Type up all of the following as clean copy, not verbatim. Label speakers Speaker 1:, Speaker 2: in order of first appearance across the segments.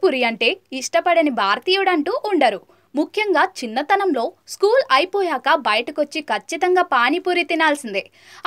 Speaker 1: పానీపూరి అంటే ఇష్టపడని భారతీయుడంటూ ఉండరు. ముఖ్యంగా చిన్నతనంలో స్కూల్ అయిపోయాక బయటకొచ్చి ఖచ్చితంగా పానీపూరి తినాల్సిందే.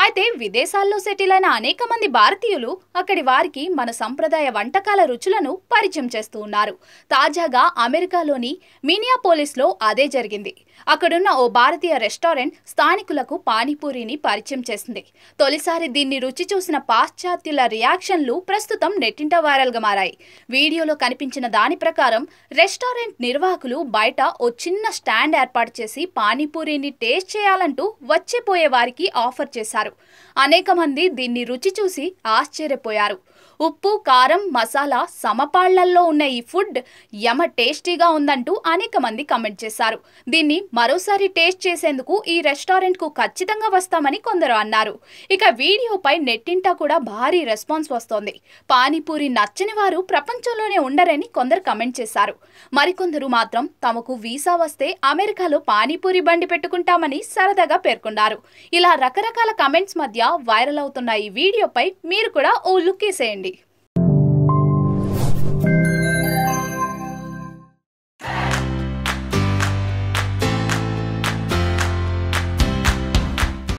Speaker 1: అయితే విదేశాల్లో సెటిల్ అయిన అనేక మంది భారతీయులు అక్కడి వారికి మన సంప్రదాయ వంటకాల రుచులను పరిచయం చేస్తూ ఉన్నారు. తాజాగా అమెరికాలోని మినియాపోలిస్లో అదే జరిగింది. అక్కడున్న ఓ భారతీయ రెస్టారెంట్ స్థానికులకు పానీపూరిని పరిచయం చేసింది. తొలిసారి దీన్ని రుచి చూసిన పాశ్చాత్యుల రియాక్షన్లు ప్రస్తుతం నెట్టింట వైరల్గా మారాయి. వీడియోలో కనిపించిన దాని ప్రకారం రెస్టారెంట్ నిర్వాహకులు బయట ఓ చిన్న స్టాండ్ ఏర్పాటు చేసి పానీపూరిని టేస్ట్ చేయాలంటూ వచ్చిపోయే వారికి ఆఫర్ చేశారు. అనేక మంది దీన్ని రుచి చూసి ఆశ్చర్యపోయారు. ఉప్పు, కారం, మసాలా సమపాళ్లల్లో ఉన్న ఈ ఫుడ్ యమ టేస్టీగా ఉందంటూ అనేక మంది కమెంట్ చేశారు. దీన్ని మరోసారి టేస్ట్ చేసేందుకు ఈ రెస్టారెంట్కు ఖచ్చితంగా వస్తామని కొందరు అన్నారు. ఇక వీడియోపై నెట్టింటా కూడా భారీ రెస్పాన్స్ వస్తోంది. పానీపూరి నచ్చని వారు ప్రపంచంలోనే ఉండరని కొందరు కమెంట్ చేశారు. మరికొందరు మాత్రం తమకు వీసా వస్తే అమెరికాలో పానీపూరి బండి పెట్టుకుంటామని సరదాగా పేర్కొన్నారు. ఇలా రకరకాల కమెంట్స్ మధ్య వైరల్ అవుతున్న ఈ వీడియోపై మీరు కూడా ఓ లుక్ వేసేయండి.